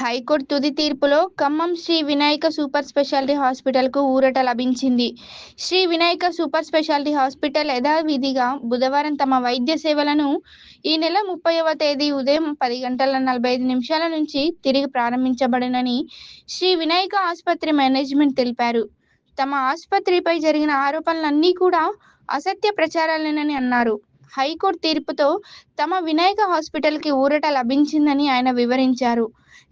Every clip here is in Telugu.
హైకోర్టు తుది తీర్పులో ఖమ్మం శ్రీ వినాయక సూపర్ స్పెషాలిటీ హాస్పిటల్కు ఊరట లభించింది. Sri Vinayaka super speciality hospital యథావిధిగా బుధవారం తమ వైద్య సేవలను ఈ నెల 30వ తేదీ ఉదయం 10:45 నుంచి తిరిగి ప్రారంభించబడునని శ్రీ వినాయక ఆసుపత్రి మేనేజ్మెంట్ తెలిపారు. తమ ఆసుపత్రిపై జరిగిన ఆరోపణలన్నీ కూడా అసత్య ప్రచారాలేనని అన్నారు. హైకోర్టు తీర్పుతో తమ వినాయక హాస్పిటల్కి ఊరట లభించిందని ఆయన వివరించారు.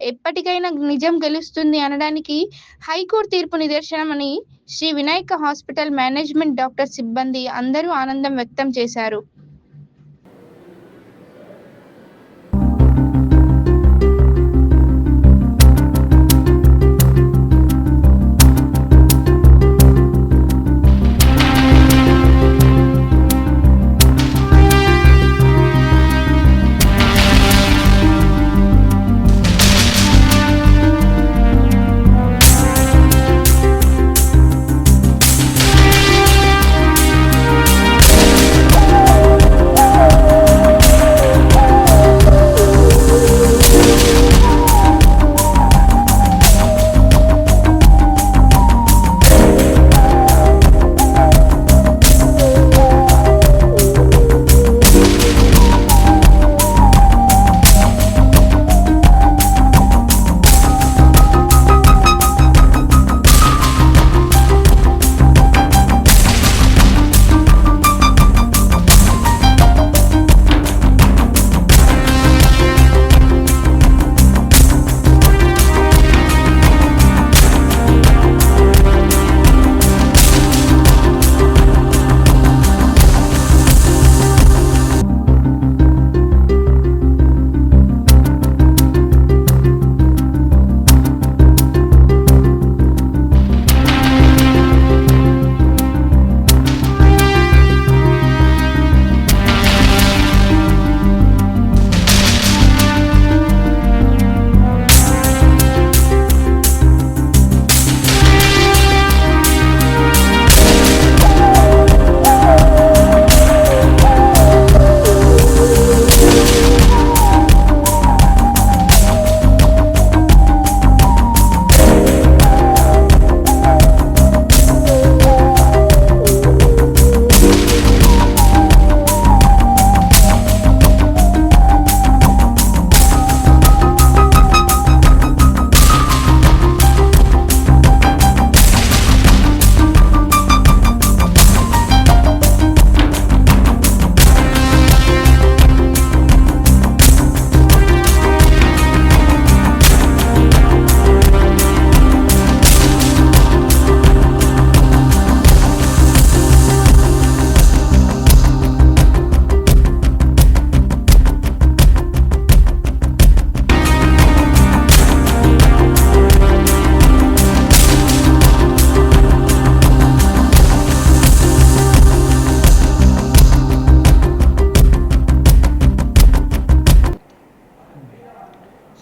ఎప్పటికైనా నిజం గెలుస్తుంది అనడానికి హైకోర్టు తీర్పు నిదర్శనమని Sri Vinayaka hospital management, doctor, సిబ్బంది అందరూ ఆనందం వ్యక్తం చేశారు.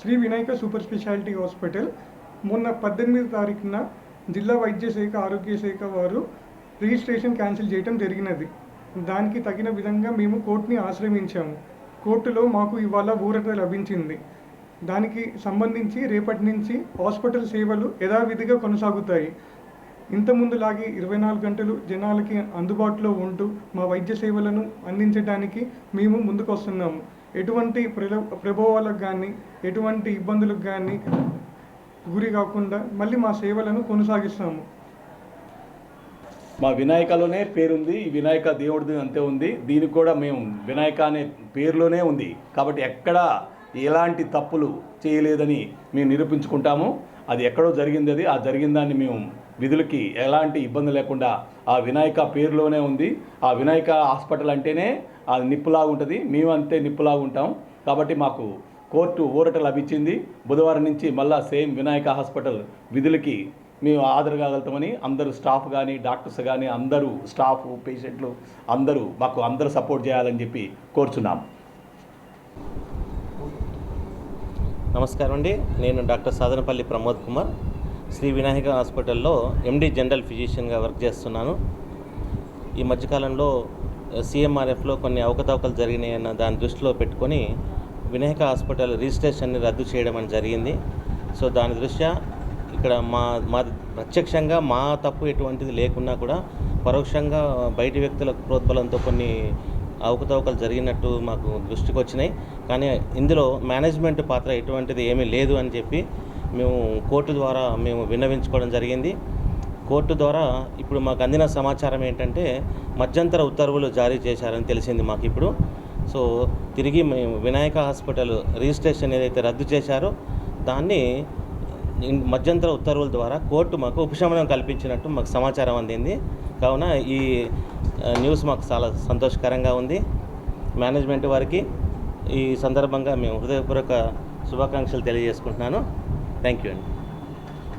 Sri Vinayaka super speciality hospital మొన్న 18వ తారీఖున జిల్లా వైద్య శాఖ, ఆరోగ్య శాఖ వారు రిజిస్ట్రేషన్ క్యాన్సిల్ చేయడం జరిగినది. దానికి తగిన విధంగా మేము కోర్టుని ఆశ్రయించాము. కోర్టులో మాకు ఇవాళ ఊరట లభించింది. దానికి సంబంధించి రేపటి నుంచి హాస్పిటల్ సేవలు యథావిధిగా కొనసాగుతాయి. ఇంతకుముందులాగే 24 గంటలు జనాలకి అందుబాటులో ఉంటూ మా వైద్య సేవలను అందించడానికి మేము ముందుకు వస్తున్నాము. ఎటువంటి ప్రభావాలకు కానీ, ఎటువంటి ఇబ్బందులకు కానీ గురి కాకుండా మళ్ళీ మా సేవలను కొనసాగిస్తాము. మా వినాయకలోనే పేరుంది, ఈ వినాయక దేవుడిది అంతే ఉంది. దీనికి కూడా మేము వినాయక అనే పేరులోనే ఉంది కాబట్టి ఎక్కడ ఎలాంటి తప్పులు చేయలేదని మేము నిరూపించుకుంటాము. అది ఎక్కడో జరిగింది, అది ఆ జరిగిన దాన్ని మేము విధులకి ఎలాంటి ఇబ్బంది లేకుండా ఆ వినాయక పేరులోనే ఉంది. ఆ వినాయక హాస్పిటల్ అంటేనే అది నిప్పులాగా ఉంటుంది, మేము అంతే నిప్పులాగా ఉంటాం. కాబట్టి మాకు కోర్టు ఊరట లభించింది. బుధవారం నుంచి మళ్ళా సేమ్ వినాయక హాస్పిటల్ విధులకి మేము హాజరు కాగలుగుతామని అందరూ స్టాఫ్ కానీ, డాక్టర్స్ కానీ అందరూ, స్టాఫ్, పేషెంట్లు అందరూ మాకు అందరూ సపోర్ట్ చేయాలని చెప్పి కోరుచున్నాం. నమస్కారం అండి. నేను డాక్టర్ సాధనపల్లి ప్రమోద్ కుమార్, శ్రీ వినాయక హాస్పిటల్లో ఎండి జనరల్ ఫిజిషియన్గా వర్క్ చేస్తున్నాను. ఈ మధ్యకాలంలో సిఎంఆర్ఎఫ్లో కొన్ని అవకతవకలు జరిగినాయన్న దాన్ని దృష్టిలో పెట్టుకొని వినాయక హాస్పిటల్ రిజిస్ట్రేషన్ని రద్దు చేయడం అని జరిగింది. సో దాని దృష్ట్యా ఇక్కడ మా ప్రత్యక్షంగా మా తప్పు ఎటువంటిది లేకున్నా కూడా పరోక్షంగా బయటి వ్యక్తుల ప్రోద్బలంతో కొన్ని అవకతవకలు జరిగినట్టు మాకు దృష్టికి వచ్చినాయి. కానీ ఇందులో మేనేజ్మెంట్ పాత్ర ఎటువంటిది ఏమీ లేదు అని చెప్పి మేము కోర్టు ద్వారా విన్నవించుకోవడం జరిగింది. కోర్టు ద్వారా ఇప్పుడు మాకు అందిన సమాచారం ఏంటంటే మధ్యంతర ఉత్తర్వులు జారీ చేశారని తెలిసింది మాకు ఇప్పుడు. సో తిరిగి మేము వినాయక హాస్పిటల్ రిజిస్ట్రేషన్ ఏదైతే రద్దు చేశారో దాన్ని మధ్యంతర ఉత్తర్వుల ద్వారా కోర్టు మాకు ఉపశమనం కల్పించినట్టు మాకు సమాచారం అందింది. కావున ఈ న్యూస్ మాకు చాలా సంతోషకరంగా ఉంది. మేనేజ్మెంట్ వారికి ఈ సందర్భంగా మేము హృదయపూర్వక శుభాకాంక్షలు తెలియజేసుకుంటున్నాను. థ్యాంక్ యూ అండి.